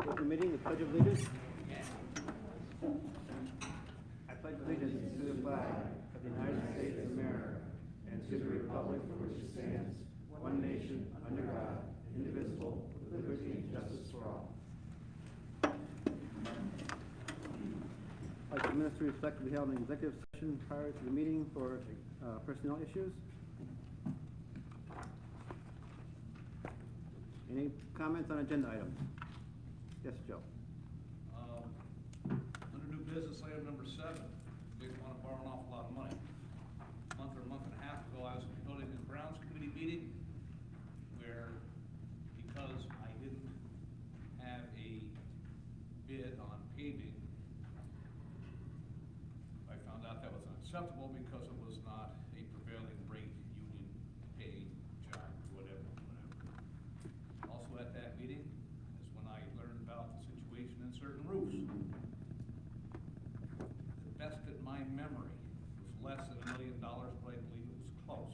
Open meeting, the Pledge of Allegiance. I pledge allegiance to the flag of the United States of America and to the republic for which it stands, one nation, under God, indivisible, with liberty and justice for all. I'd like the minutes to reflect to be held in executive session prior to the meeting for personnel issues. Any comments on agenda items? Yes, Joe. Under new business item number 7, we want to borrow an awful lot of money. A month and a half ago, I was voting in the Browns committee meeting where, because I didn't have a bid on paving, I found out that was unacceptable because it was not a prevailing rate union paid job, whatever. Also at that meeting is when I learned about the situation in certain roofs. The best in my memory was less than $1 million, but I believe it was close.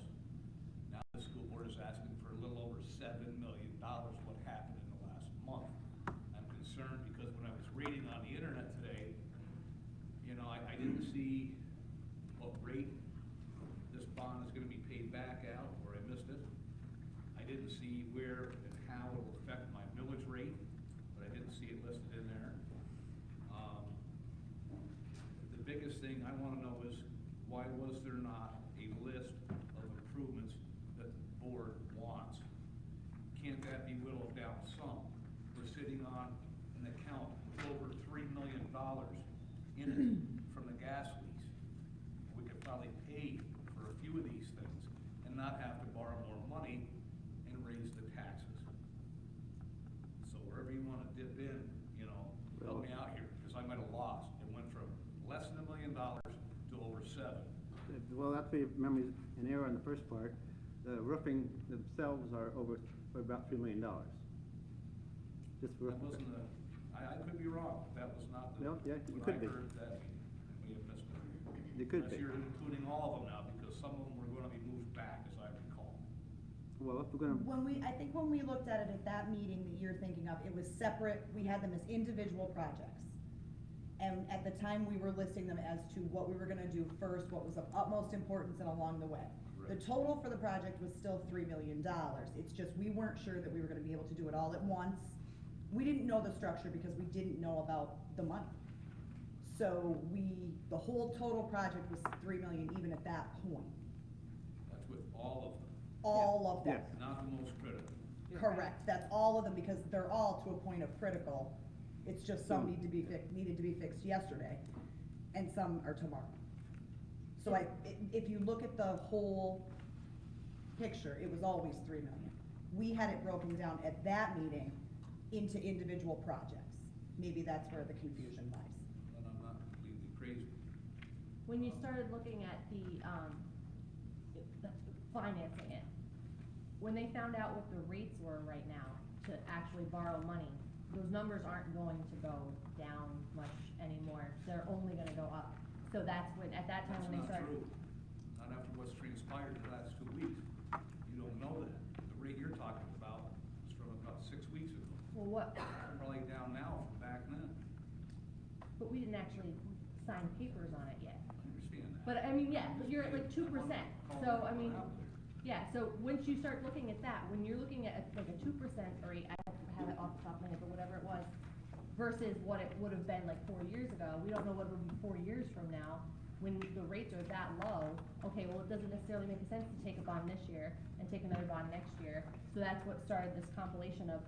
Now the school board is asking for a little over $7 million. What happened in the last month? I'm concerned because when I was reading on the internet today, you know, I didn't see what rate this bond is going to be paid back out, or I missed it. I didn't see where and how it will affect my millage rate, but I didn't see it listed in there. The biggest thing I want to know is, why was there not a list of improvements that the board wants? Can't that be whittled down some? We're sitting on an account with over $3 million in it from the gas lease. We could probably pay for a few of these things and not have to borrow more money and raise the taxes. So wherever you want to dip in, you know, help me out here, because I'm at a loss. It went from less than $1 million to over 7. Well, that's the memory an error on the first part. The roofing themselves are over for about $3 million. Just for That wasn't the, I could be wrong, but that was not the, well, yeah, you what could I be. heard that we have missed it. You could Unless be. you're including all of them now, because some of them were going to be moved back, as I recall. Well, if we're gonna, I think when we looked at it at that meeting that you're thinking of, it was separate, we had them as individual projects. And at the time, we were listing them as to what we were gonna do first, what was of utmost importance and along the way. Right. The total for the project was still $3 million. It's just, we weren't sure that we were gonna be able to do it all at once. We didn't know the structure because we didn't know about the money. So the whole total project was $3 million even at that point. That's with all of them, All of them. yes. not the most critical. Correct, that's all of them, because they're all to a point of critical. It's just some needed to be fixed yesterday, and some are tomorrow. So if you look at the whole picture, it was always $3 million. We had it broken down at that meeting into individual projects. Maybe that's where the confusion lies. But I'm not completely crazy. When you started looking at the financing it, when they found out what the rates were right now to actually borrow money, those numbers aren't going to go down much anymore. They're only gonna go up. So that's when, at that time when they That's started. not true. Not after what's transpired the last 2 weeks. You don't know that. The rate you're talking about is from about 6 weeks ago. Well, what, Probably down now from back then. but we didn't actually sign papers on it yet. I understand that. But I mean, yeah, but you're at like 2%. So, I mean, Out there. yeah, so once you start looking at that, when you're looking at like a 2% rate, I don't have it off the top of my head, but whatever it was, versus what it would have been like 4 years ago, we don't know what it would be 4 years from now. When the rates are that low, okay, well, it doesn't necessarily make sense to take a bond this year and take another bond next year. So that's what started this compilation of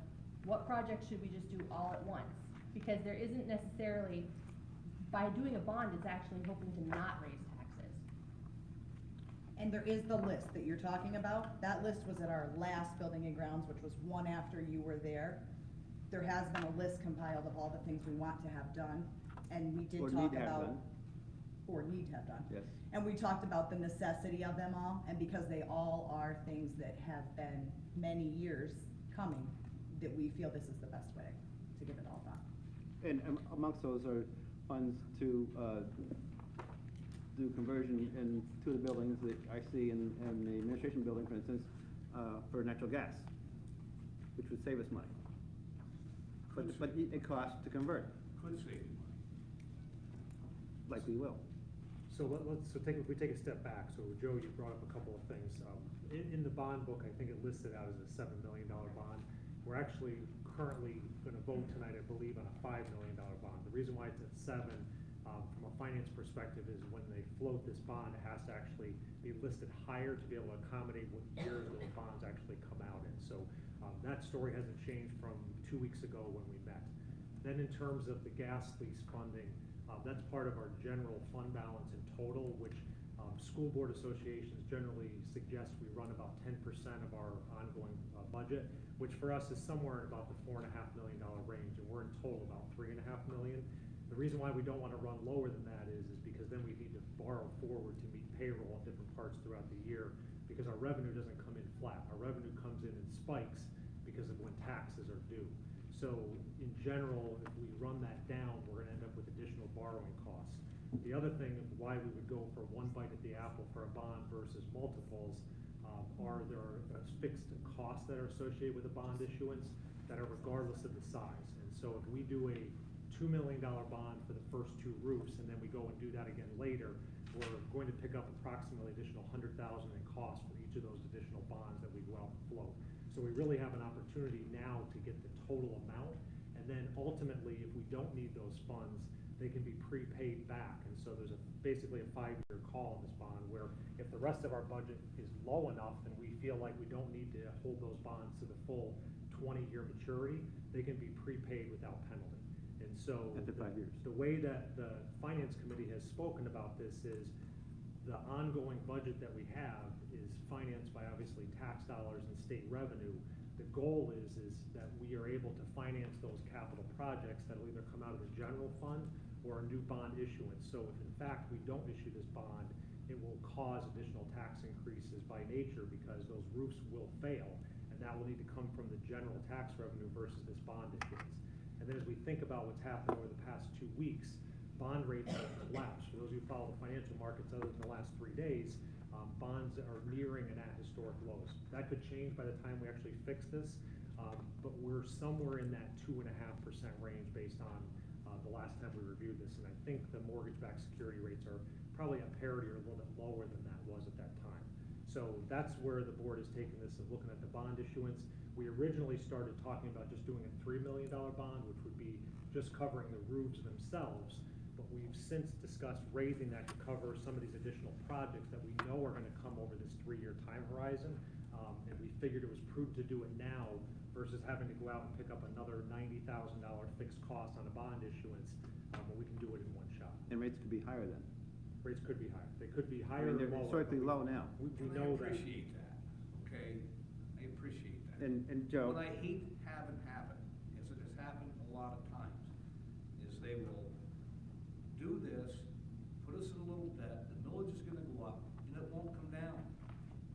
what projects should we just do all at once? Because there isn't necessarily, by doing a bond, it's actually hoping to not raise taxes. And there is the list that you're talking about. That list was at our last building and grounds, which was one after you were there. There has been a list compiled of all the things we want to have done, and we did Or talk need to have about. done. Or need to have done. Yes. And we talked about the necessity of them all, and because they all are things that have been many years coming, that we feel this is the best way to get it all done. And amongst those are funds to do conversion in two of the buildings that I see in the administration building, for instance, for natural gas, which would save us money. but it costs to convert, Could save you money. like we will. So if we take a step back, so Joe, you brought up a couple of things. In the bond book, I think it listed out as a $7 million bond. We're actually currently gonna vote tonight, I believe, on a $5 million bond. The reason why it's at 7, from a finance perspective, is when they float this bond, it has to actually be listed higher to be able to accommodate what years those bonds actually come out in. So, that story hasn't changed from 2 weeks ago when we met. Then in terms of the gas lease funding, that's part of our general fund balance in total, which school board associations generally suggest we run about 10% of our ongoing budget, which for us is somewhere in about the $4.5 million range, and we're in total about $3.5 million. The reason why we don't want to run lower than that is because then we need to borrow forward to meet payroll at different parts throughout the year, because our revenue doesn't come in flat. Our revenue comes in spikes because of when taxes are due. So in general, if we run that down, we're gonna end up with additional borrowing costs. The other thing of why we would go for one bite at the apple for a bond versus multiples there are fixed costs that are associated with a bond issuance that are regardless of the size. And so if we do a $2 million bond for the first 2 roofs, and then we go and do that again later, we're going to pick up approximately additional $100,000 in costs for each of those additional bonds that we go out and float. So we really have an opportunity now to get the total amount, and then ultimately, if we don't need those funds, they can be prepaid back. And so there's basically a 5-year call on this bond, where if the rest of our budget is low enough and we feel like we don't need to hold those bonds to the full 20-year maturity, they can be prepaid without penalty. And so After 5 years. The way that the Finance Committee has spoken about this is the ongoing budget that we have is financed by obviously tax dollars and state revenue. The goal is that we are able to finance those capital projects that will either come out of the general fund or a new bond issuance. So if in fact we don't issue this bond, it will cause additional tax increases by nature, because those roofs will fail, and that will need to come from the general tax revenue versus this bond issuance. And then as we think about what's happened over the past 2 weeks, bond rates have collapsed. For those of you who follow the financial markets other than the last 3 days, bonds are nearing and at historic lows. That could change by the time we actually fix this, but we're somewhere in that 2.5% range based on the last time we reviewed this. And I think the mortgage-backed security rates are probably at parity or a little bit lower than that was at that time. So that's where the board has taken this, of looking at the bond issuance. We originally started talking about just doing a $3 million bond, which would be just covering the roofs themselves. But we've since discussed raising that to cover some of these additional projects that we know are going to come over this 3-year time horizon. And we figured it was prudent to do it now versus having to go out and pick up another $90,000 fixed cost on a bond issuance, when we can do it in one shot. And rates could be higher then. Rates could be higher. They could be I higher mean, or they're lower. historically low now. We And know I that. appreciate that, okay? I appreciate that. And Joe. What I hate having happen, is it has happened a lot of times, is they will do this, put us in a little debt, the millage is gonna go up, and it won't come down.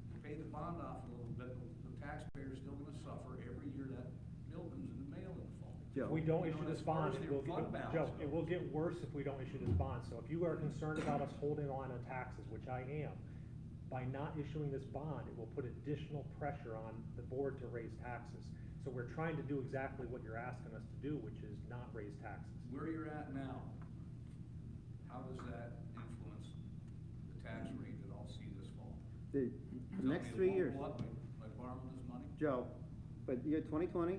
You pay the bond off a little bit, the taxpayer's still gonna suffer every year that bill comes in the mail in the fall. If we don't You know, issue as this far bond, as your fund balance Joe, it goes. will get worse if we don't issue this bond. So if you are concerned about us holding on to taxes, which I am, by not issuing this bond, it will put additional pressure on the board to raise taxes. So we're trying to do exactly what you're asking us to do, which is not raise taxes. Where you're at now, how does that influence the tax rate that I'll see this fall? The Tell next me 3 it years, won't go up by borrowing this money? Joe, but year 2020,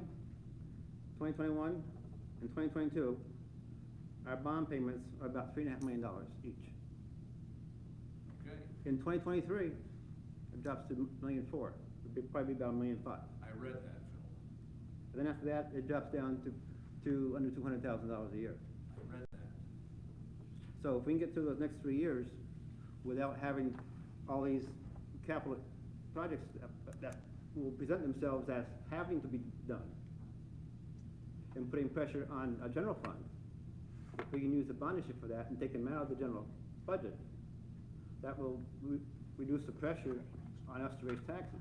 2021, and 2022, our bond payments are about $3.5 million each. Okay, In 2023, it drops to $1.4 million. It'd probably be about $1.5 million. I read that, Phil. And then after that, it drops down to under $200,000 a year. I read that. So if we can get through those next 3 years without having all these capital projects that will present themselves as having to be done, and putting pressure on a general fund, if we can use the bond issue for that and take them out of the general budget, that will reduce the pressure on us to raise taxes.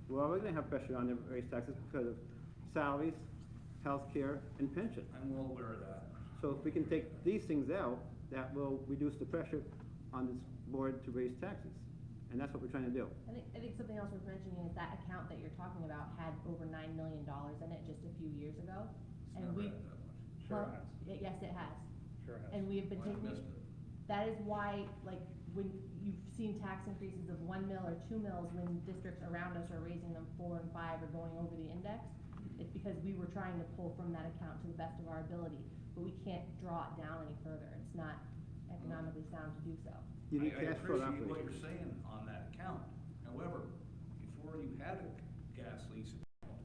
We're always going to have pressure on them to raise taxes because of salaries, health care, and pension. I'm well aware of that. So if we can take these things out, that will reduce the pressure on this board to raise taxes. And that's what we're trying to do. I think something else worth mentioning is that account that you're talking about had over $9 million in it just a few years ago. It's And never we, had that much. Sure well, has. yes, it has. Sure has. And we have been Well, I taking, missed it. that is why, like, when you've seen tax increases of 1 mil or 2 mils, when districts around us are raising them 4 and 5 or going over the index, it's because we were trying to pull from that account to the best of our ability, but we can't draw it down any further, it's not economically sound to do so. You need I cash flow to appreciate what operate. you're saying on that account. However, before you had a gas lease account,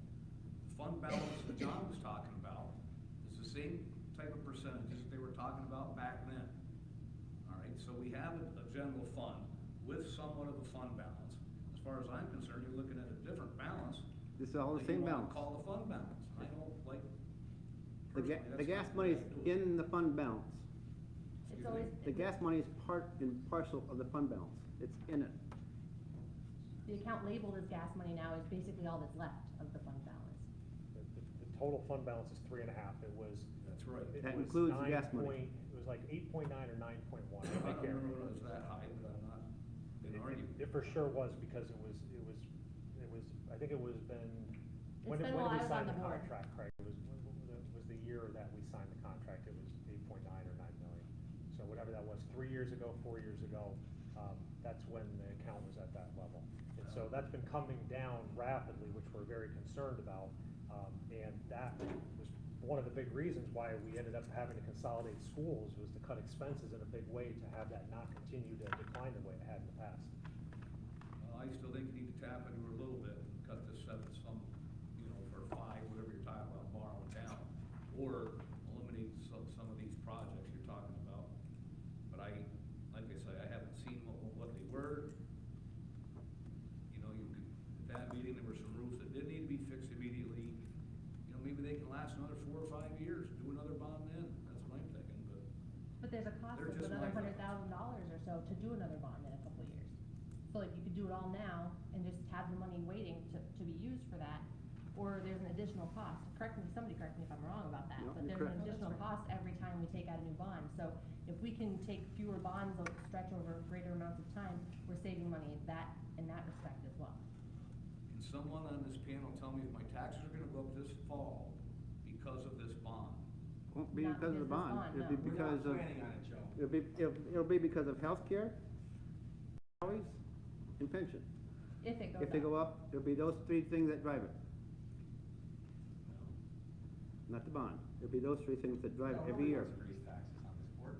the fund balance that John was talking about is the same type of percentages they were talking about back then. All right, so we have a general fund with somewhat of a fund balance. As far as I'm concerned, you're looking at a different balance. This is all the that you same wanna balance. Call the fund balance. I don't like. The personally, the gas that's not money's the way to do it. in the fund balance. It's Excuse always. me? The gas money is part and parcel of the fund balance. It's in it. The account labeled as gas money now is basically all that's left of the fund balance. The total fund balance is 3.5, it was. That's right. It That was includes the gas 9 money. It was like 8.9 or 9.1, I I don't can't remember remember. when it was that high, but I'm not gonna argue. It for sure was, because I think it was been, when It's did been we while I was on sign the the board. contract, Craig? It was the year that we signed the contract, it was 8.9 or 9 million. So whatever that was, 3 years ago, 4 years ago, that's when the account was at that level. And so that's been coming down rapidly, which we're very concerned about. And that was one of the big reasons why we ended up having to consolidate schools, was to cut expenses in a big way to have that not continue to decline the way it had in the past. Well, I still think you need to tap into it a little bit and cut this seven, for 5, whatever you're talking about, borrow it down. Or eliminate some of these projects you're talking about. But like I say, I haven't seen what they were. At that meeting, there were some roofs that didn't need to be fixed immediately. Maybe they can last another 4 or 5 years, do another bond then, that's what I'm thinking, but. But there's a cost They're of just another my $100,000 or so to do another bond in a couple of years. So like you could do it all now and just have the money waiting to be used for that, or there's an additional cost. Somebody correct me if I'm wrong about that, No, but you're there's an correct. additional cost every time we take out a new bond. So if we can take fewer bonds that stretch over greater amounts of time, we're saving money in that respect as well. Can someone on this panel tell me if my taxes are gonna go up this fall because of this bond? Won't be Not because of the because bond. this It'll be bond, no. because of. Planning on it, Joe. It'll be because of healthcare, salaries, and pension. If it goes If they go up, it'll be those 3 things that drive it, not the bond. It'll be those 3 things that drive it every year. Nobody wants to raise taxes on this board.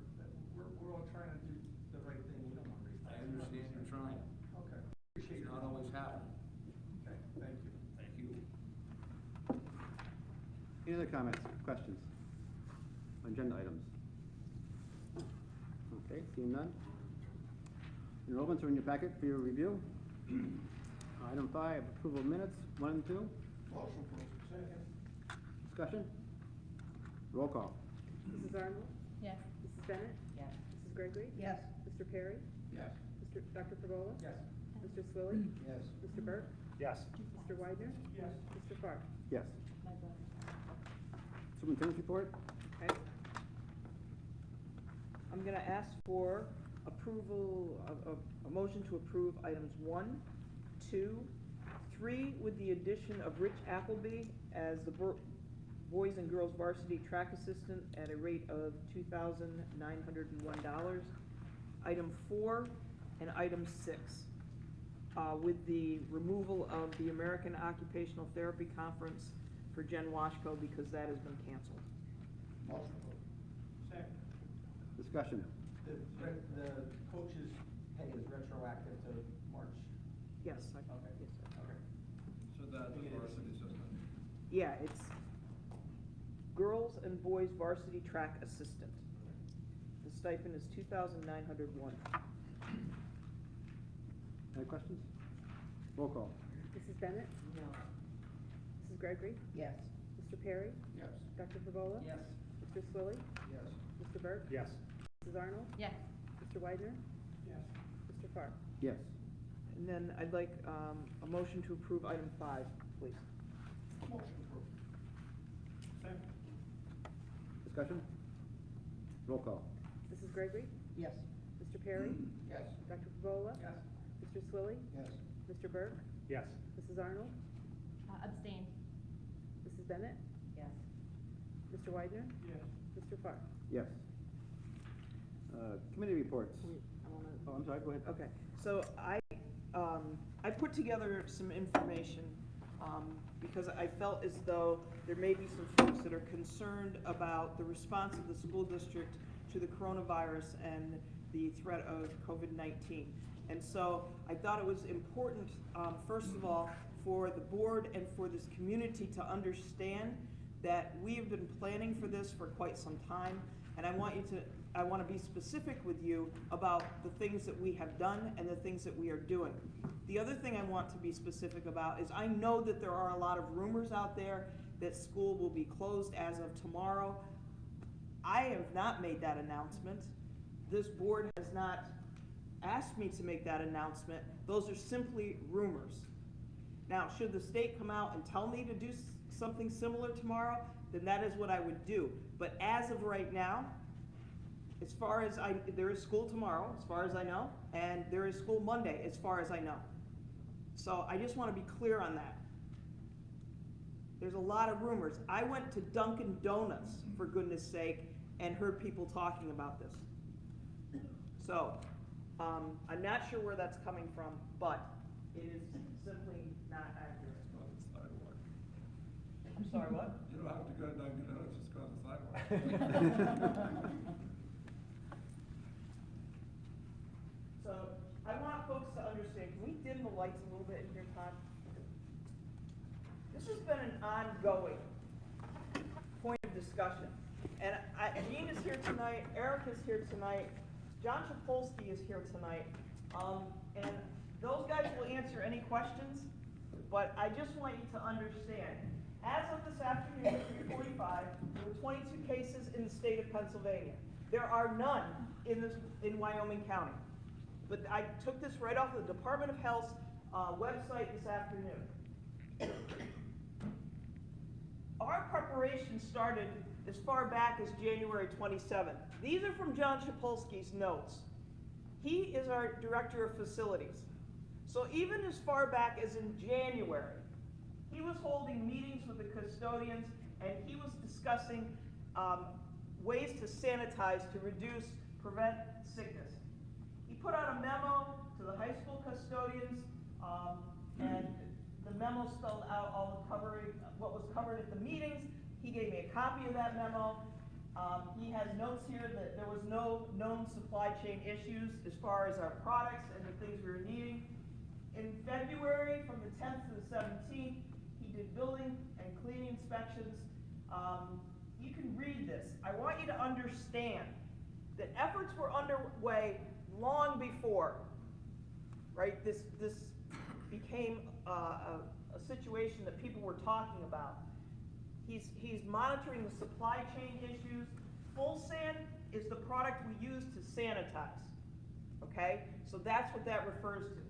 We're all trying to do the right thing. We don't want to raise I taxes. understand you're trying. Okay. Appreciate It's your. not always happening. Okay, thank you. Thank you. Any other comments, questions on agenda items? Okay, seeing none. Enrollments are in your packet for your review. Item 5, approval of minutes, 1 and 2. Motion approved. Second. Discussion? Roll call. Mrs. Arnold? Yes. Mrs. Bennett? Yes. Mrs. Gregory? Yes. Mr. Perry? Yes. Dr. Favola? Yes. Mr. Swilly? Yes. Mr. Burke? Yes. Mr. Widener? Yes. Mr. Farr? Yes. My brother. Superintendent's report? Okay. I'm gonna ask for approval of a motion to approve items 1, 2, 3, with the addition of Rich Appleby as the boys and girls varsity track assistant at a rate of $2,901. Item 4 and item 6, with the removal of the American Occupational Therapy Conference for Jen Washko because that has been canceled. Motion approved. Second. Discussion? The coach's pay is retroactive to March. Yes, Okay. yes, sir. Okay. So that's the varsity system. Yeah, it's girls and boys varsity track assistant. The stipend is $2,901. Any questions? Roll call. Mrs. Bennett? No. Mrs. Gregory? Yes. Mr. Perry? Yes. Dr. Favola? Yes. Mr. Swilly? Yes. Mr. Burke? Yes. Mrs. Arnold? Yes. Mr. Widener? Yes. Mr. Farr? Yes. And then I'd like a motion to approve item 5, please. Motion approved. Second. Discussion? Roll call. Mrs. Gregory? Yes. Mr. Perry? Yes. Dr. Favola? Yes. Mr. Swilly? Yes. Mr. Burke? Yes. Mrs. Arnold? Abstain. Mrs. Bennett? Yes. Mr. Widener? Yes. Mr. Farr? Yes. Committee reports. I wanna. Oh, I'm sorry, go ahead. Okay, so I put together some information, because I felt as though there may be some folks that are concerned about the response of the school district to the coronavirus and the threat of COVID-19. And so I thought it was important, first of all, for the board and for this community to understand that we have been planning for this for quite some time, and I want to be specific with you about the things that we have done and the things that we are doing. The other thing I want to be specific about is I know that there are a lot of rumors out there that school will be closed as of tomorrow. I have not made that announcement. This board has not asked me to make that announcement. Those are simply rumors. Now, should the state come out and tell me to do something similar tomorrow, then that is what I would do. But as of right now, as far as there is school tomorrow, as far as I know, and there is school Monday, as far as I know. So I just want to be clear on that. There's a lot of rumors. I went to Dunkin' Donuts, for goodness sake, and heard people talking about this. So, I'm not sure where that's coming from, but it is simply not accurate. I'm sorry, what? You don't have to go to Dunkin' Donuts just because the sidewalk. So, I want folks to understand, can we dim the lights a little bit in here, Todd? This has been an ongoing point of discussion. And Jean is here tonight, Eric is here tonight, John Chapolsky is here tonight, and those guys will answer any questions, but I just want you to understand, as of this afternoon at 3:45, there were 22 cases in the state of Pennsylvania. There are none in Wyoming County. But I took this right off the Department of Health's website this afternoon. Our preparation started as far back as January 27th. These are from John Chapolsky's notes. He is our director of facilities. So even as far back as in January, he was holding meetings with the custodians and he was discussing ways to sanitize to prevent sickness. He put out a memo to the high school custodians, and the memo spelled out what was covered at the meetings. He gave me a copy of that memo. He has notes here that there was no known supply chain issues as far as our products and the things we were needing. In February, from the 10th to the 17th, he did building and cleaning inspections. You can read this. I want you to understand that efforts were underway long before, right? This became a situation that people were talking about. He's monitoring the supply chain issues. Full sand is the product we use to sanitize, okay? So that's what that refers to.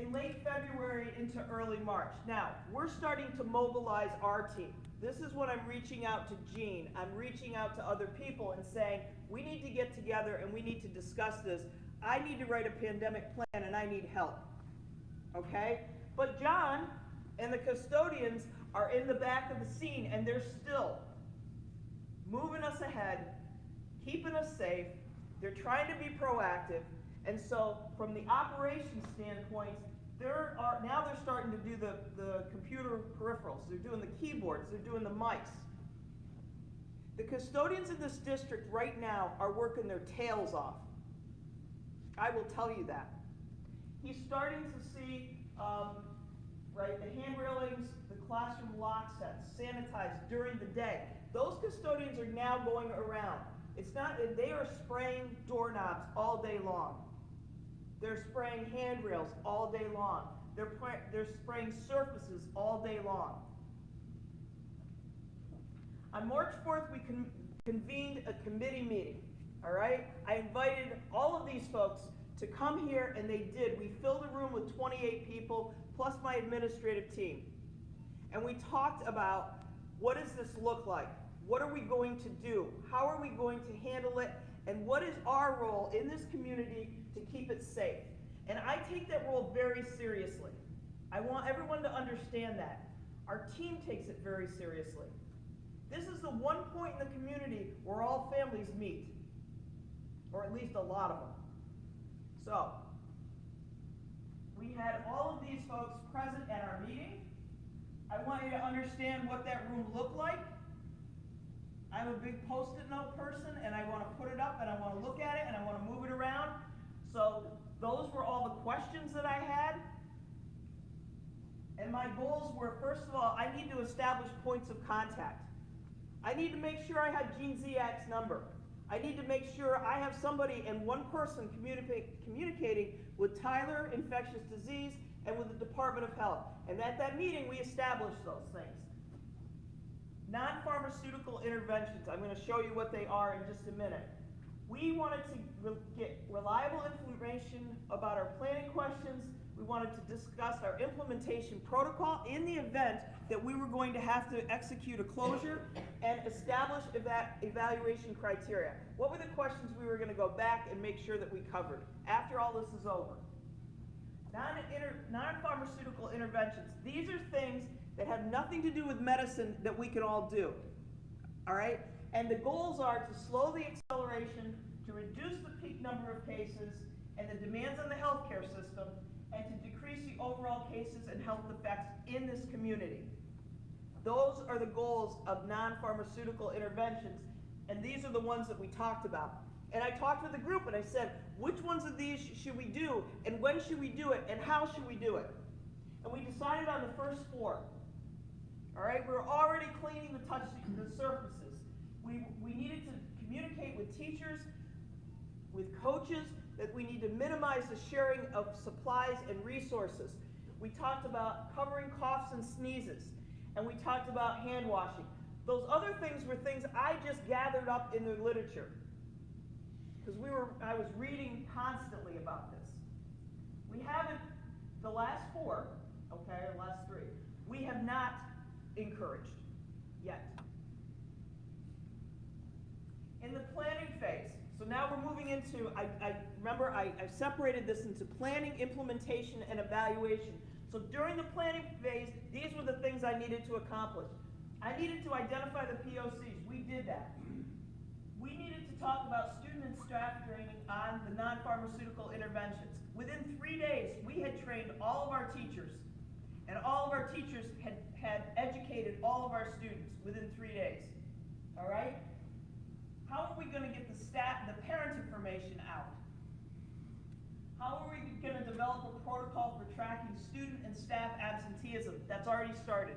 In late February into early March. Now, we're starting to mobilize our team. This is when I'm reaching out to Jean. I'm reaching out to other people and saying, we need to get together and we need to discuss this. I need to write a pandemic plan and I need help, okay? But John and the custodians are in the back of the scene and they're still moving us ahead, keeping us safe. They're trying to be proactive. And so from the operations standpoint, now they're starting to do the computer peripherals. They're doing the keyboards, they're doing the mics. The custodians in this district right now are working their tails off. I will tell you that. He's starting to see, right, the hand railings, the classroom lock sets, sanitized during the day. Those custodians are now going around. They are spraying doorknobs all day long. They're spraying handrails all day long. They're spraying surfaces all day long. On March 4th, we convened a committee meeting, all right? I invited all of these folks to come here, and they did. We filled a room with 28 people, plus my administrative team. And we talked about, what does this look like? What are we going to do? How are we going to handle it? And what is our role in this community to keep it safe? And I take that role very seriously. I want everyone to understand that. Our team takes it very seriously. This is the one point in the community where all families meet, or at least a lot of them. So, we had all of these folks present at our meeting. I want you to understand what that room looked like. I'm a big Post-it note person, and I want to put it up, and I want to look at it, and I want to move it around. So those were all the questions that I had. And my goals were, first of all, I need to establish points of contact. I need to make sure I have Gene Ziak's number. I need to make sure I have somebody and one person communicating with Tyler Infectious Disease and with the Department of Health. And at that meeting, we established those things. Non-pharmaceutical interventions, I'm going to show you what they are in just a minute. We wanted to get reliable information about our planning questions. We wanted to discuss our implementation protocol in the event that we were going to have to execute a closure and establish evaluation criteria. What were the questions we were going to go back and make sure that we covered after all this is over? Non-pharmaceutical interventions. These are things that have nothing to do with medicine that we can all do. All right? And the goals are to slow the acceleration, to reduce the peak number of cases and the demands on the healthcare system, and to decrease the overall cases and health effects in this community. Those are the goals of non-pharmaceutical interventions, and these are the ones that we talked about. And I talked with the group and I said, which ones of these should we do, and when should we do it, and how should we do it? And we decided on the first 4. All right, we were already cleaning the surfaces. We needed to communicate with teachers, with coaches, that we need to minimize the sharing of supplies and resources. We talked about covering coughs and sneezes, and we talked about hand washing. Those other things were things I just gathered up in the literature, because I was reading constantly about this. We haven't, the last 4, okay, or last 3, we have not encouraged yet. In the planning phase, so now we're moving into, remember I separated this into planning, implementation, and evaluation. So during the planning phase, these were the things I needed to accomplish. I needed to identify the POCs. We did that. We needed to talk about student and staff training on the non-pharmaceutical interventions. Within 3 days, we had trained all of our teachers, and all of our teachers had educated all of our students within 3 days. All right? How are we going to get the parent information out? How are we going to develop a protocol for tracking student and staff absenteeism? That's already started.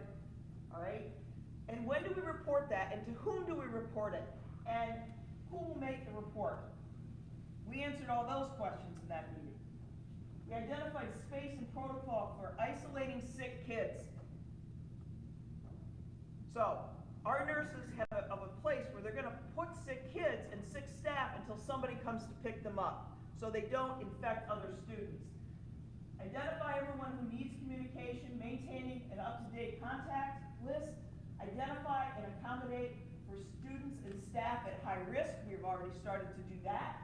All right? And when do we report that? And to whom do we report it? And who will make the report? We answered all those questions in that meeting. We identified space and protocol for isolating sick kids. So, our nurses have a place where they're going to put sick kids and sick staff until somebody comes to pick them up, so they don't infect other students. Identify everyone who needs communication, maintaining an up-to-date contact list. Identify and accommodate for students and staff at high risk. We've already started to do that.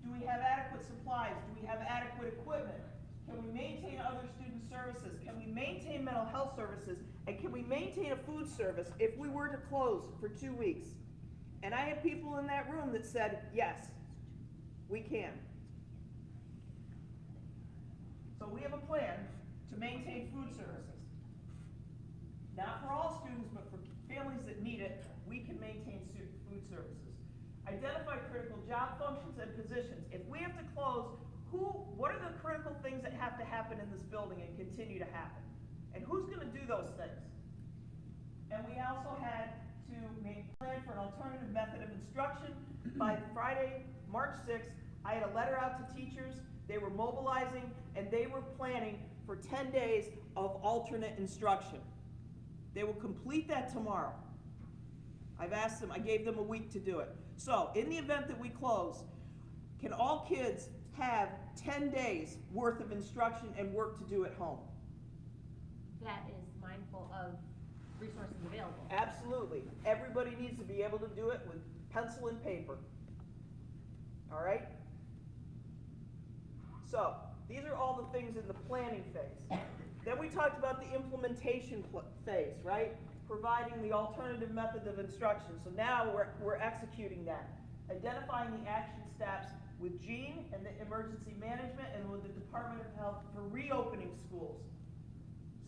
Do we have adequate supplies? Do we have adequate equipment? Can we maintain other student services? Can we maintain mental health services? And can we maintain a food service if we were to close for 2 weeks? And I had people in that room that said, yes, we can. So we have a plan to maintain food services. Not for all students, but for families that need it, we can maintain food services. Identify critical job functions and positions. If we have to close, what are the critical things that have to happen in this building and continue to happen? And who's going to do those things? And we also had to plan for an alternative method of instruction. By Friday, March 6th, I had a letter out to teachers. They were mobilizing, and they were planning for 10 days of alternate instruction. They will complete that tomorrow. I've asked them, I gave them a week to do it. So, in the event that we close, can all kids have 10 days worth of instruction and work to do at home? That is mindful of resources available. Absolutely. Everybody needs to be able to do it with pencil and paper. All right? So, these are all the things in the planning phase. Then we talked about the implementation phase, right? providing the alternative method of instruction. So now we're executing that. Identifying the action steps with Jean and the emergency management and with the Department of Health for reopening schools.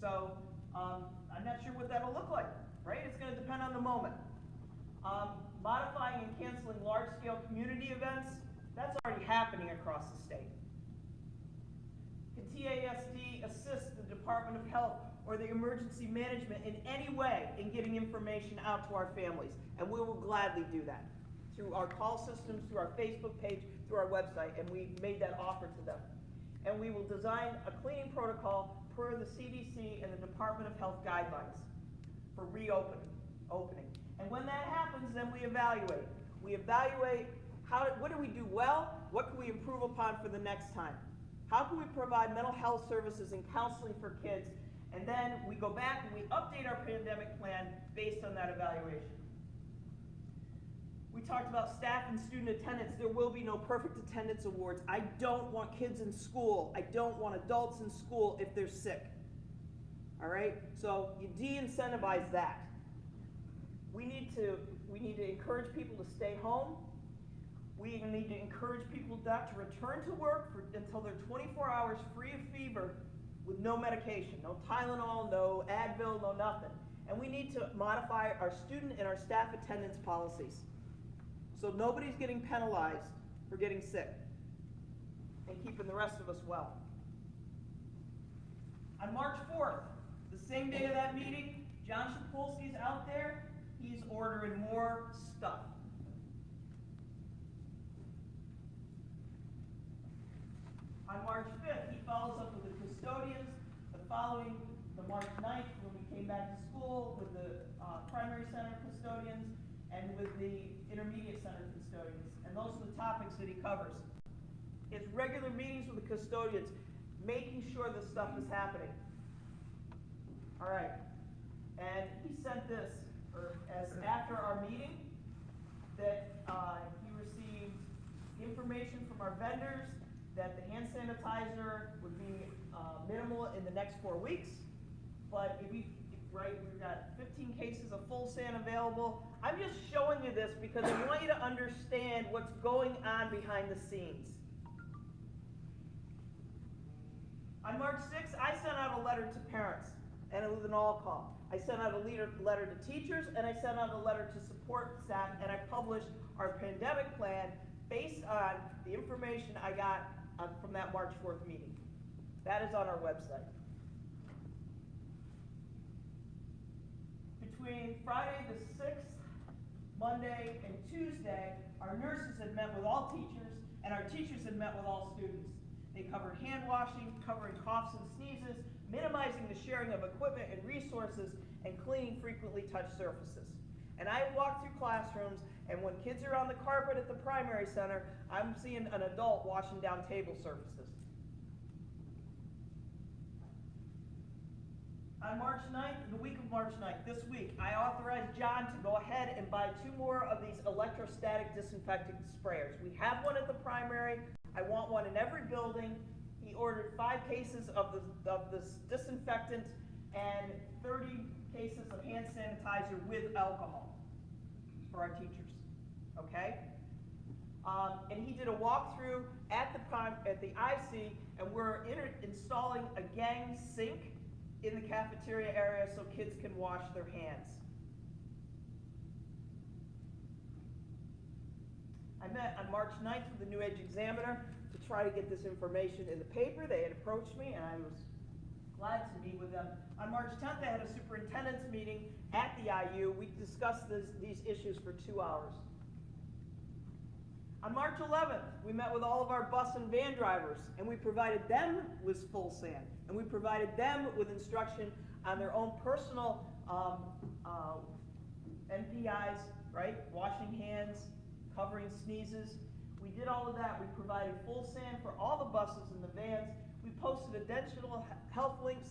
So I'm not sure what that'll look like, right? It's going to depend on the moment. Modifying and canceling large-scale community events, that's already happening across the state. Can TASD assist the Department of Health or the emergency management in any way in getting information out to our families? And we will gladly do that through our call systems, through our Facebook page, through our website, and we made that offer to them. And we will design a cleaning protocol per the CDC and the Department of Health guidelines for opening. And when that happens, then we evaluate. We evaluate what do we do well, what can we improve upon for the next time? How can we provide mental health services and counseling for kids? And then we go back and we update our pandemic plan based on that evaluation. We talked about staff and student attendance. There will be no perfect attendance awards. I don't want kids in school. I don't want adults in school if they're sick. All right? So you de-incentivize that. We need to encourage people to stay home. We need to encourage people not to return to work until they're 24 hours free of fever with no medication, no Tylenol, no Advil, no nothing. And we need to modify our student and our staff attendance policies so nobody's getting penalized for getting sick and keeping the rest of us well. On March 4th, the same day of that meeting, John Shapolsky's out there. He's ordering more stuff. On March 5th, he follows up with the custodians. The March 9th, when we came back to school, with the primary center custodians and with the intermediate center custodians. And those are the topics that he covers. His regular meetings with the custodians, making sure this stuff is happening. All right. And he sent this as after our meeting that he received information from our vendors that the hand sanitizer would be minimal in the next 4 weeks. But we've got 15 cases of full sand available. I'm just showing you this because I want you to understand what's going on behind the scenes. On March 6th, I sent out a letter to parents, and it was an all call. I sent out a letter to teachers, and I sent out a letter to support staff, and I published our pandemic plan based on the information I got from that March 4th meeting. That is on our website. Between Friday the 6th, Monday, and Tuesday, our nurses had met with all teachers, and our teachers had met with all students. They covered hand washing, covering coughs and sneezes, minimizing the sharing of equipment and resources, and cleaning frequently touched surfaces. And I walk through classrooms, and when kids are on the carpet at the primary center, I'm seeing an adult washing down table surfaces. On March 9th, the week of March 9th, this week, I authorized John to go ahead and buy 2 more of these electrostatic disinfecting sprayers. We have one at the primary. I want one in every building. He ordered 5 cases of this disinfectant and 30 cases of hand sanitizer with alcohol for our teachers. Okay? And he did a walkthrough at the IC, and we're installing a gang sink in the cafeteria area so kids can wash their hands. I met on March 9th with the New Age Examiner to try to get this information in the paper. They had approached me, and I was glad to meet with them. On March 10th, I had a superintendent's meeting at the IU. We discussed these issues for 2 hours. On March 11th, we met with all of our bus and van drivers, and we provided them with full sand, and we provided them with instruction on their own personal NPIs, right? Washing hands, covering sneezes. We did all of that. We provided full sand for all the buses and the vans. We posted additional health links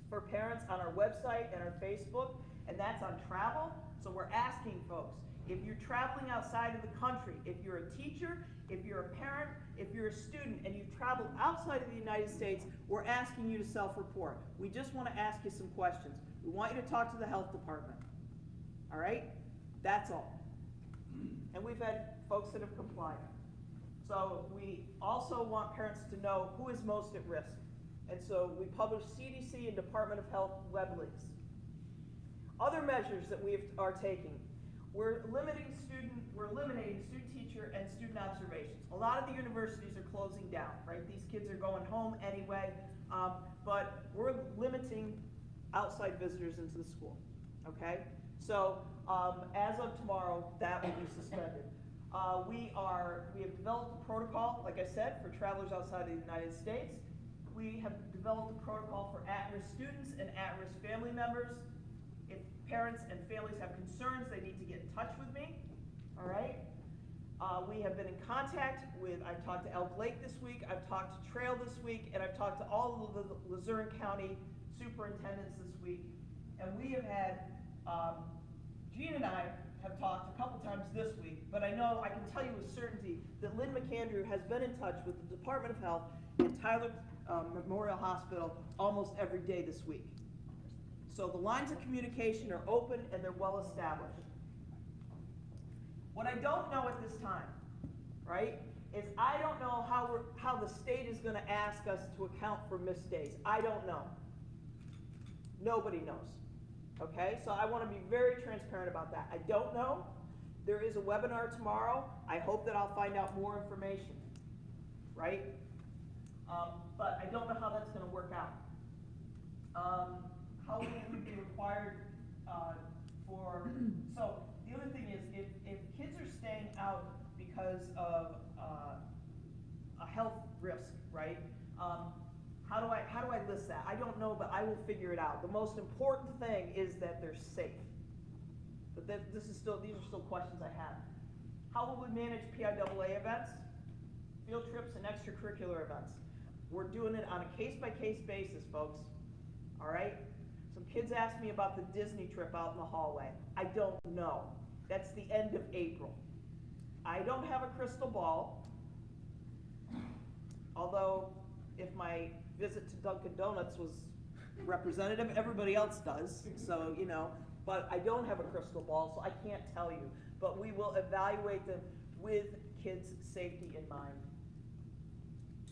for parents on our website and our Facebook, and that's on travel. So we're asking folks, If you're traveling outside of the country, if you're a teacher, if you're a parent, if you're a student, and you've traveled outside of the United States, we're asking you to self-report. We just want to ask you some questions. We want you to talk to the health department. All right? That's all. And we've had folks that have complied. So we also want parents to know who is most at risk. And so we publish CDC and Department of Health web links. Other measures that we are taking, we're eliminating student teacher and student observations. A lot of the universities are closing down, right? These kids are going home anyway, but we're limiting outside visitors into the school, okay? So as of tomorrow, that will be suspended. We have developed a protocol, like I said, for travelers outside of the United States. We have developed a protocol for at-risk students and at-risk family members. If parents and families have concerns, they need to get in touch with me, all right? We have been in contact with, I've talked to Elk Lake this week, I've talked to Trail this week, and I've talked to all of the Luzerne County superintendents this week. And we have had, Jean and I have talked a couple times this week, but I know, I can tell you with certainty that Lynn McAndrew has been in touch with the Department of Health and Tyler Memorial Hospital almost every day this week. So the lines of communication are open and they're well established. What I don't know at this time, right, is I don't know how the state is going to ask us to account for missed days. I don't know. Nobody knows. Okay, so I want to be very transparent about that. I don't know. There is a webinar tomorrow. I hope that I'll find out more information, right? But I don't know how that's going to work out. How will we be required for, so the other thing is if kids are staying out because of a health risk, right? How do I list that? I don't know, but I will figure it out. The most important thing is that they're safe. But these are still questions I have. How will we manage PIAA events, field trips, and extracurricular events? We're doing it on a case-by-case basis, folks. All right? Some kids asked me about the Disney trip out in the hallway. I don't know. That's the end of April. I don't have a crystal ball, although if my visit to Dunkin' Donuts was representative, everybody else does, so, you know, but I don't have a crystal ball, so I can't tell you. But we will evaluate them with kids' safety in mind.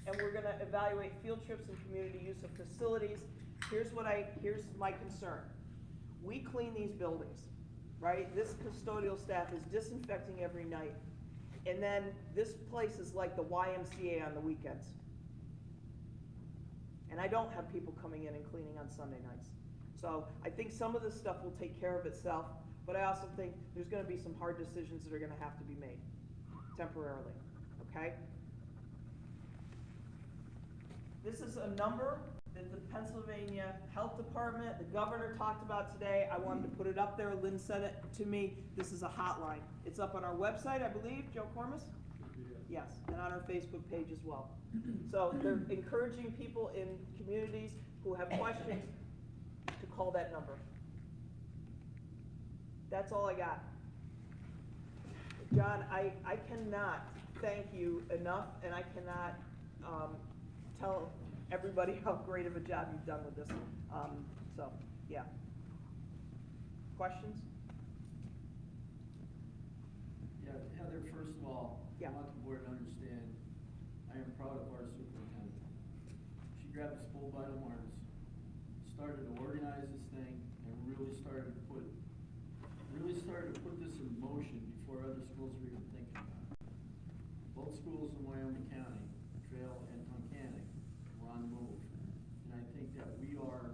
And we're gonna evaluate field trips and community use of facilities. Here's my concern. We clean these buildings, right? This custodial staff is disinfecting every night. And then this place is like the YMCA on the weekends. And I don't have people coming in and cleaning on Sunday nights. So I think some of this stuff will take care of itself, but I also think there's gonna be some hard decisions that are gonna have to be made temporarily, okay? This is a number that the Pennsylvania Health Department, the governor talked about today. I wanted to put it up there. Lynn sent it to me. This is a hotline. It's up on our website, I believe, Joe Cormus? Yes, and on our Facebook page as well. So they're encouraging people in communities who have questions to call that number. That's all I got. John, I cannot thank you enough, and I cannot tell everybody how great of a job you've done with this. So, yeah. Questions? Yeah, Heather, first of all, Yeah. I want the board to understand, I am proud of our superintendent. She grabbed us bull by the horns, started to organize this thing, and really started to put this in motion before other schools were even thinking about it. Both schools in Wyoming County, Trail and Tunkhannock, were on the move. And I think that we are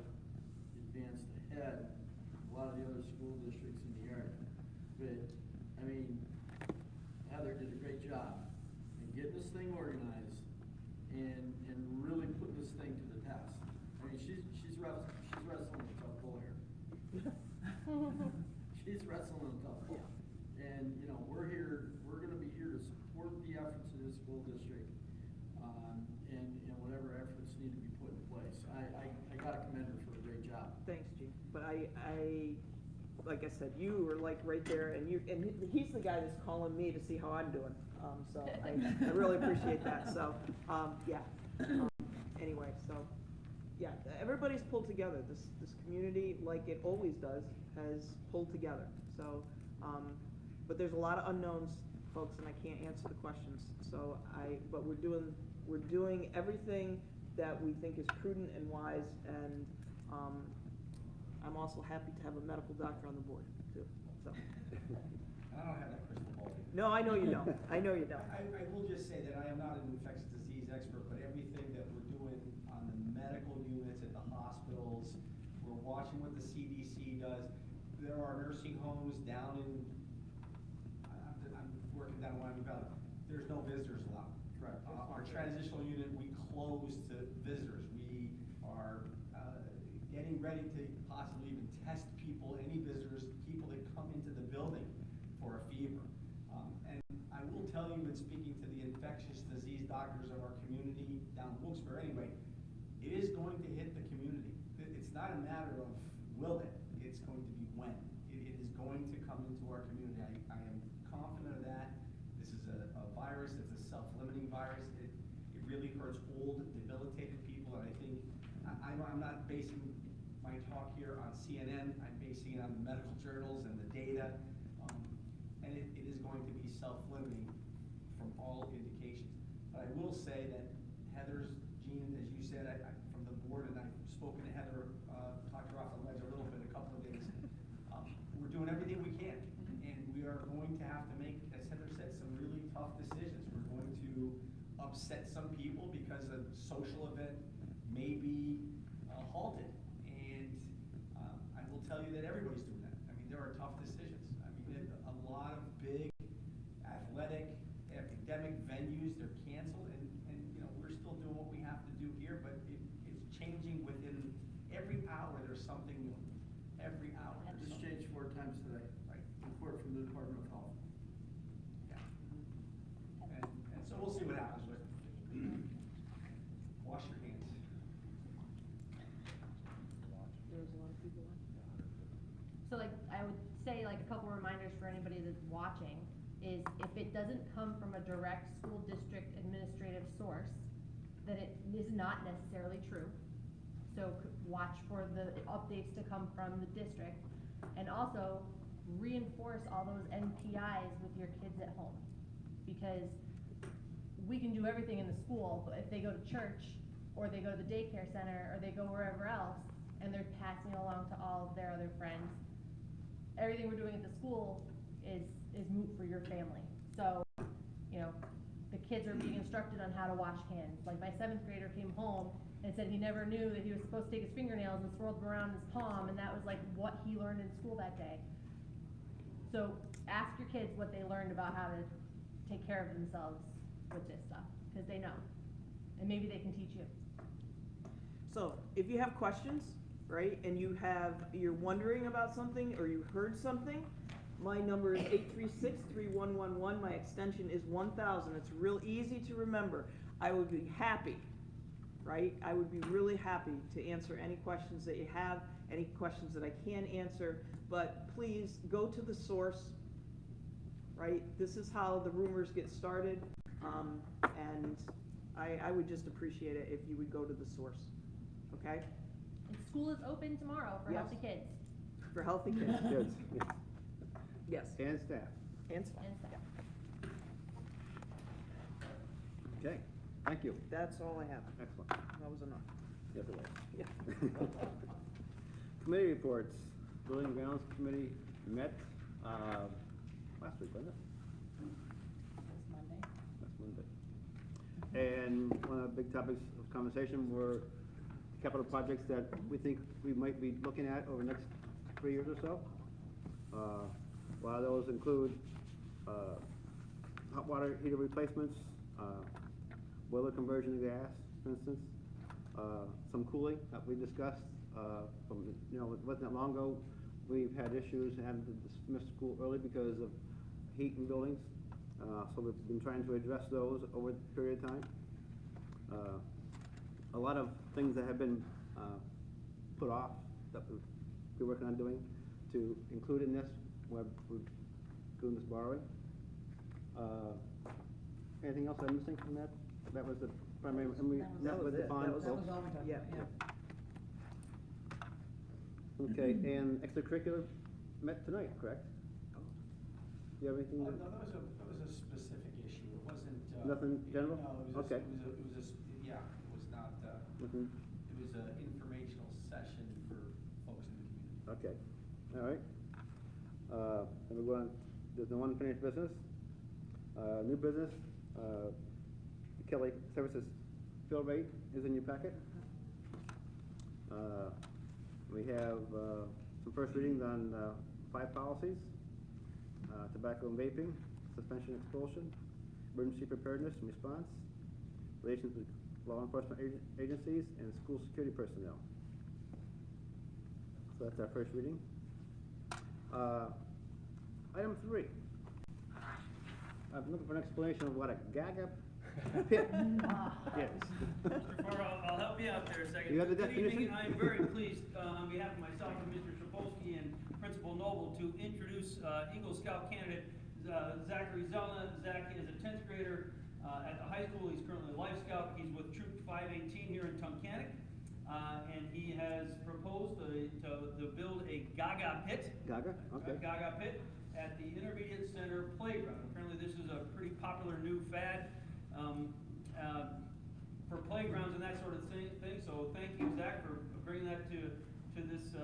advanced ahead of a lot of the other school districts in the area. But, I mean, Heather did a great job in getting this thing organized and really putting this thing to the test. I mean, she's wrestling a tough bull here. She's wrestling a tough bull. And, you know, we're gonna be here to support the efforts of this school district, and whatever efforts need to be put in place. I gotta commend her for a great job. Thanks, Gene. But I like I said, you are like right there, and he's the guy that's calling me to see how I'm doing. So I really appreciate that, so, yeah. Anyway, so, yeah, everybody's pulled together. This community, like it always does, has pulled together. So, but there's a lot of unknowns, folks, and I can't answer the questions. So but we're doing everything that we think is prudent and wise, and I'm also happy to have a medical doctor on the board too. So. I don't have that crystal ball. No, I know you don't. I know you don't. I will just say that I am not an infectious disease expert, but everything that we're doing on the medical units at the hospitals, we're watching what the CDC does. There are nursing homes down in, I'm working down in Wyoming Valley. There's no visitors allowed. Correct. Our transitional unit, we close to visitors. We are getting ready to possibly even test people, any visitors, people that come into the building for a fever. And I will tell you, in speaking to the infectious disease doctors of our community down in Wilkes-Barre anyway, it is going to hit the community. It's not a matter of will it, it's going to be when. It is going to come into our community. I am confident of that. This is a virus, it's a self-limiting virus. It really hurts old, debilitated people, and I think, I'm not basing my talk here on CNN, I'm basing it on the medical journals and the data. And it is going to be self-limiting from all indications. But I will say that Heather's, Jean, as you said, from the board, and I've spoken to Heather, talked to her off the ledge a little bit, a couple of days. We're doing everything we can, and we are going to have to make, as Heather said, some really tough decisions. We're going to upset some people because a social event may be halted. And I will tell you that everybody's doing that. I mean, there are tough decisions. I mean, a lot of big athletic, academic venues, they're canceled, and you know, we're still doing what we have to do here, but it's changing within every hour. There's something new. Every hour. This changed 4 times today. Right. Report from the Department of Health. Yeah. And so we'll see what happens with it. Wash your hands. There's a lot of people on. So like, I would say like a couple reminders for anybody that's watching is if it doesn't come from a direct school district administrative source, then it is not necessarily true. So watch for the updates to come from the district, and also reinforce all those NPIs with your kids at home. Because we can do everything in the school, but if they go to church, or they go to the daycare center, or they go wherever else, and they're passing along to all of their other friends, everything we're doing at the school is moot for your family. So, you know, the kids are being instructed on how to wash hands. Like my 7th grader came home and said he never knew that he was supposed to take his fingernails and swirl them around his palm, and that was like what he learned in school that day. So ask your kids what they learned about how to take care of themselves with this stuff, because they know, and maybe they can teach you. So if you have questions, right, and you're wondering about something, or you heard something, my number is 836-3111. My extension is 1000. It's real easy to remember. I would be happy, right? I would be really happy to answer any questions that you have, any questions that I can answer, but please go to the source, right? This is how the rumors get started, and I would just appreciate it if you would go to the source, okay? And school is open tomorrow for Yes. healthy kids. For healthy kids. Kids, Yes. and staff. And stuff. And stuff. Okay, thank you. That's all I have. Excellent. That was enough. Yes, it was. Yeah. Committee reports. Building and Grounds Committee met last week, wasn't it? It's Monday. Last Monday. And one of the big topics of conversation were capital projects that we think we might be looking at over the next 3 years or so. A lot of those include hot water heater replacements, boiler conversion to gas, for instance, some cooling that we discussed. From, you know, it wasn't that long ago, we've had issues having to dismiss school early because of heat in buildings. So we've been trying to address those over the period of time. A lot of things that have been put off that we're working on doing to include in this, we're doing this borrowing. Anything else I'm missing from that? That was the primary, and we That met was with the it. bond That was folks. all we talked Yeah. about, yeah. Okay, and extracurricular met tonight, correct? Do you have anything? No, that was a specific issue, it wasn't. Nothing general? No, it was Okay. yeah, it was not, Nothing? it was an informational session for folks in the community. Okay, all right. Then we go on, there's no unfinished business. New business, Kelly Services fill rate is in your packet. We have some first readings on 5 policies. Tobacco and vaping, suspension, expulsion, emergency preparedness and response, relations with law enforcement agencies, and school security personnel. So that's our first reading. Item 3. I'm looking for an explanation of what a Gaga pit is. Mr. Farrar, I'll help you out there a second. You have the Good evening. definition? I am very pleased, on behalf of myself and Mr. Sapolsky and Principal Noble, to introduce Eagle Scout candidate Zachary Zelna. Zach is a 10th grader at the high school. He's currently a Life Scout. He's with Troop 518 here in Tunkhannock. And he has proposed to build a Gaga pit. Gaga, okay. A Gaga pit at the Intermediate Center Playground. Apparently this is a pretty popular new fad for playgrounds and that sort of thing. So thank you, Zach, for bringing that to this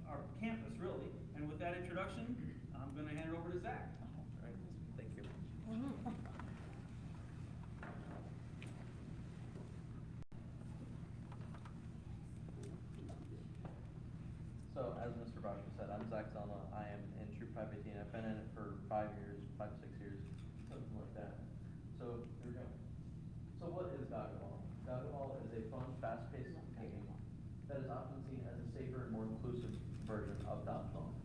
our campus, really. And with that introduction, I'm going to hand it over to Zach. All right, thank you. So, as Mr. Boschman said, I'm Zach Zelma. I am in Troop 518. I've been in it for 5 years, 5, 6 years, something like that. So, here we go. So, what is Gaga Ball? Gaga Ball is a fun, fast-paced game that is often seen as a safer and more inclusive version of dodgeball.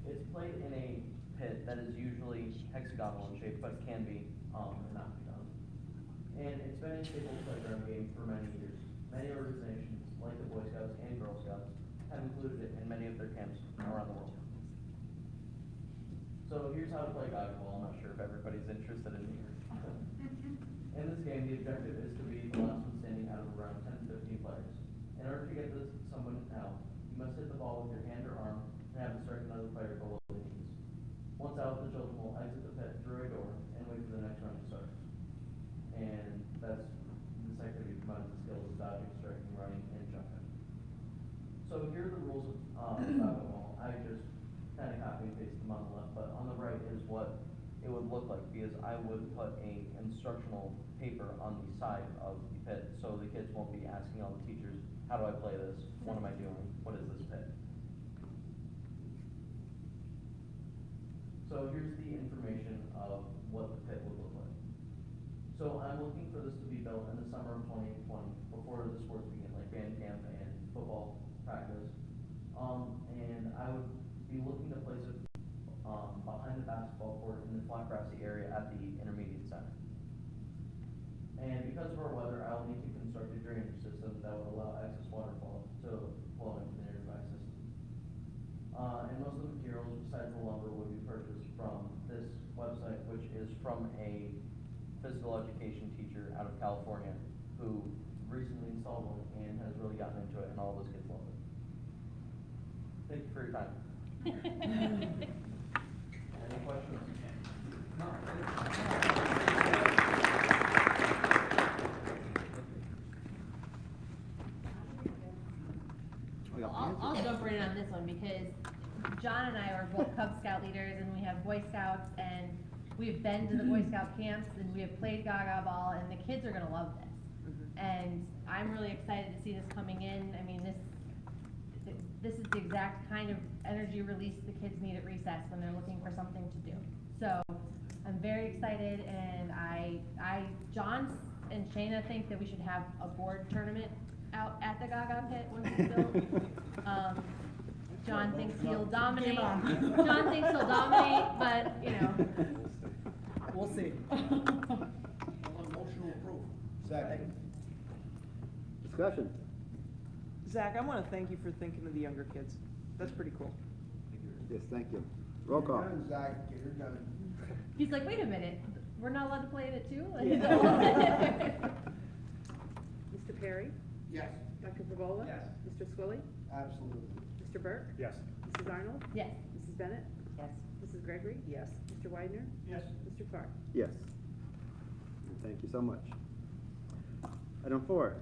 It's played in a pit that is usually hexagonal in shape, but can be not be done. And it's been a staple playground game for many years. Many organizations, like the Boy Scouts and Girl Scouts, have included it in many of their camps around the world. So here's how to play Gaga Ball. I'm not sure if everybody's interested in here. In this game, the objective is to be the last one standing out of around 10 to 15 players. In order to get someone out, you must hit the ball with your hand or arm and have it strike another player below the knees. Once out, the children will exit the pit through a door and wait for the next round to start. And this activity combines the skills of dodging, striking, running, and jumping. So here are the rules of Gaga Ball. I just kind of copy and paste them on the left, but on the right is what it would look like, because I would put a instructional paper on the side of the pit, so the kids won't be asking all the teachers, how do I play this? What am I doing? What is this pit? So here's the information of what the pit would look like. So I'm looking for this to be built in the summer of 2020, before the sports begin, like band camp and football practice. And I would be looking to place it behind the basketball court in the flat grassy area at the Intermediate Center. And because of our weather, I'll need to construct a drainage system that would allow excess water flow to flow into the nearby system. And most of the materials besides the lumber would be purchased from this website, which is from a physical education teacher out of California who recently installed one and has really gotten into it, and all of his kids love it. Thank you for your time. Any questions? I'll jump right in on this one because John and I are both Cub Scout leaders and we have Boy Scouts and we've been to the Boy Scout camps and we have played Gaga Ball and the kids are gonna love this. And I'm really excited to see this coming in. I mean, this is the exact kind of energy release the kids need at recess when they're looking for something to do. So I'm very excited and John and Shayna think that we should have a board tournament out at the Gaga pit once it's built. John thinks he'll dominate. John thinks he'll dominate, but you know. We'll see. Motion approved. Second. Discussion. Zach, I want to thank you for thinking of the younger kids. That's pretty cool. Yes, thank you. Roll call. Get her done, Zach, get her done. He's like, wait a minute, we're not allowed to play in it too? Mr. Perry? Yes. Dr. Favola? Yes. Mr. Swilly? Absolutely. Mr. Burke? Yes. Mrs. Arnold? Yes. Mrs. Bennett? Yes. Mrs. Gregory? Yes. Mr. Widener? Yes. Mr. Farr? Yes. Thank you so much. Item 4,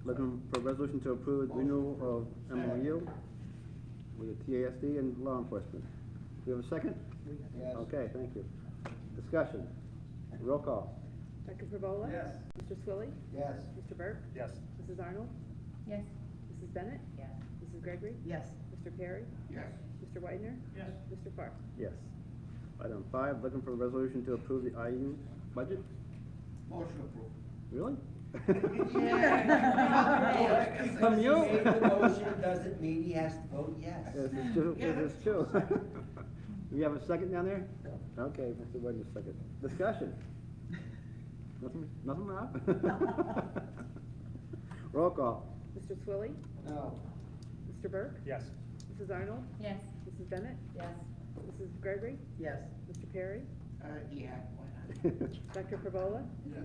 looking for a resolution to approve renewal of MOU with the TASD and law enforcement. Do we have a second? Yes. Okay, thank you. Discussion. Roll call. Dr. Favola? Yes. Mr. Swilly? Yes. Mr. Burke? Yes. Mrs. Arnold? Yes. Mrs. Bennett? Yes. Mrs. Gregory? Yes. Mr. Perry? Yes. Mr. Widener? Yes. Mr. Farr? Yes. Item 5, looking for a resolution to approve the IU budget. Motion approved. Really? Because From he you? made the motion doesn't mean he has to vote yes. Yes, it's true, yes, it's true. Do we have a second down there? Okay, Mr. Wagner, second. Discussion. Nothing, Rob? Roll call. Mr. Swilly? No. Mr. Burke? Yes. Mrs. Arnold? Yes. Mrs. Bennett? Yes. Mrs. Gregory? Yes. Mr. Perry? Yeah, why not? Dr. Favola? Yes.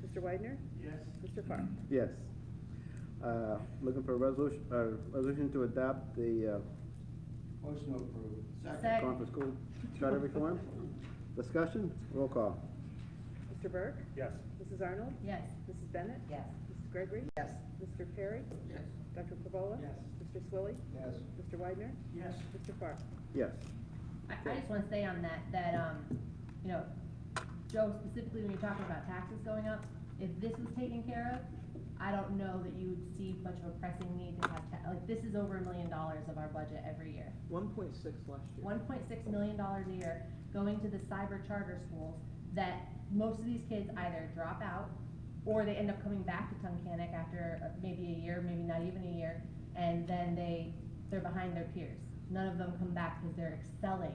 Mr. Widener? Yes. Mr. Farr? Yes. Looking for a resolution to adopt the Motion approved. Second. conference school charter reform. Discussion. Roll call. Mr. Burke? Yes. Mrs. Arnold? Yes. Mrs. Bennett? Yes. Mrs. Gregory? Yes. Mr. Perry? Yes. Dr. Favola? Yes. Mr. Swilly? Yes. Mr. Widener? Yes. Mr. Farr? Yes. I just wanna say on that, you know, Joe, specifically when you're talking about taxes going up, if this was taken care of, I don't know that you would see much of a pressing need to have, like, this is over $1 million of our budget every year. 1.6 last year. $1.6 million a year going to the cyber charter schools that most of these kids either drop out or they end up coming back to Tunkhannock after maybe a year, maybe not even a year, and then they're behind their peers. None of them come back because they're excelling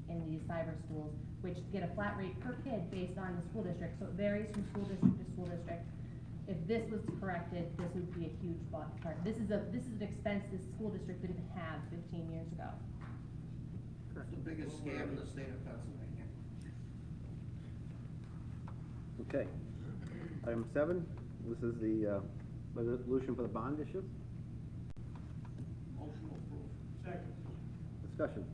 in these cyber schools, which get a flat rate per kid based on the school district, so it varies from school district to school district. If this was corrected, this would be a huge part. This is an expense this school district didn't have 15 years ago. It's the biggest scam in the state of Pennsylvania. Okay. Item 7, this is the resolution for the bond issue. Motion approved. Second. Discussion.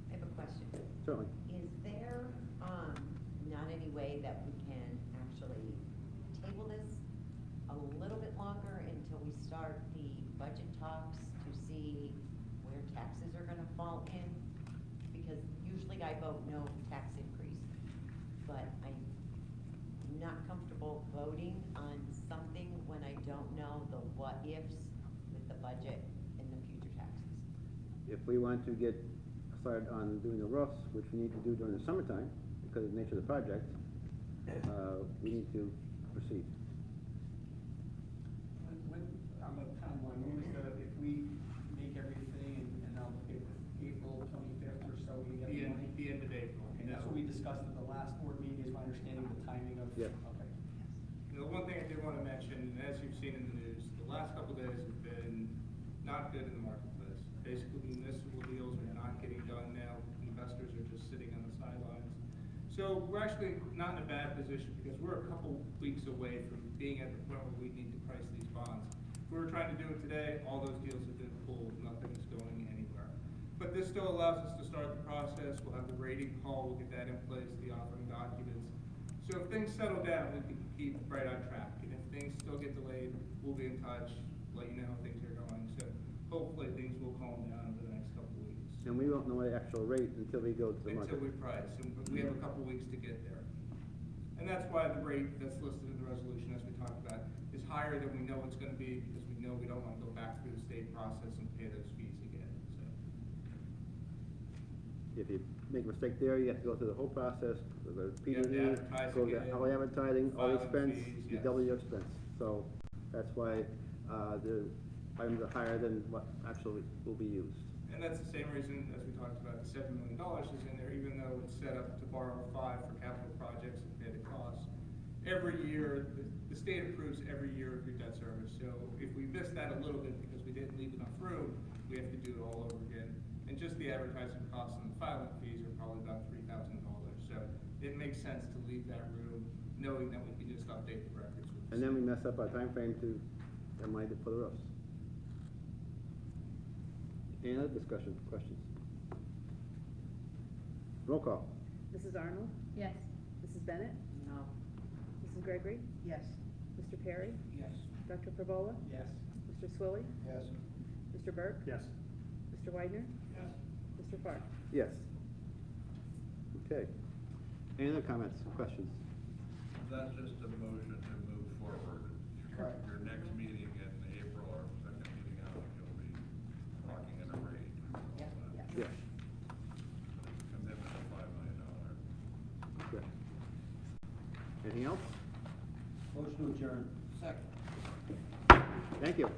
I have a question. Certainly. Is there, not any way that we can actually table this a little bit longer until we start the budget talks to see where taxes are gonna fall in? Because usually I vote no tax increase, but I'm not comfortable voting on something when I don't know the what-ifs with the budget and the future taxes. If we want to get started on doing the roofs, which we need to do during the summertime, because of the nature of the project, we need to proceed. I'm a timeline, when is if we make everything and I'll pick April 25th or so, we get the money? The end of April. And that's what we discussed at the last board meeting, is my understanding of the timing of. Yeah. Okay. The one thing I did want to mention, and as you've seen in the news, the last couple of days have been not good in the marketplace. Basically, municipal deals are not getting done now. Investors are just sitting on the sidelines. So we're actually not in a bad position because we're a couple weeks away from being at the point where we need to price these bonds. If we were trying to do it today, all those deals have been pulled. Nothing is going anywhere. But this still allows us to start the process. We'll have the rating call. We'll get that in place, the offering documents. So if things settle down, we can keep right on track. And if things still get delayed, we'll be in touch, let you know how things are going. So hopefully things will calm down over the next couple of weeks. And we won't know the actual rate until we go to the market. Until we price, and we have a couple of weeks to get there. And that's why the rate that's listed in the resolution, as we talked about, is higher than we know it's gonna be, because we know we don't wanna go back through the state process and pay those fees again, so. If you make a mistake there, you have to go through the whole process, the You have to PD, advertise go to again, all the advertising, all the filing expense, fees, you yes. double your expense. So that's why, the items are higher than what actually will be used. And that's the same reason, as we talked about, the $7 million is in there, even though it's set up to borrow 5 for capital projects and pay the costs. Every year, the state approves every year of your debt service. So if we miss that a little bit because we didn't leave enough room, we have to do it all over again. and just the advertising costs and the filing fees are probably about $3,000. So it makes sense to leave that room, knowing that we can just update the records with the And then we state. mess up our time frame to get money for the roofs. Any other discussion, questions? Roll call. Mrs. Arnold? Yes. Mrs. Bennett? No. Mrs. Gregory? Yes. Mr. Perry? Yes. Dr. Pervola? Yes. Mr. Swilly? Yes. Mr. Burke? Yes. Mr. Weidner? Yes. Mr. Fark? Yes. Okay. Any other comments, questions? That's just a motion to move forward. Correct. Your next meeting in April, or second meeting out, you'll be talking in a rate. Yep. Yes. Commitment of $5 million. Good. Anything else? Motion to adjourn. Second. Thank you.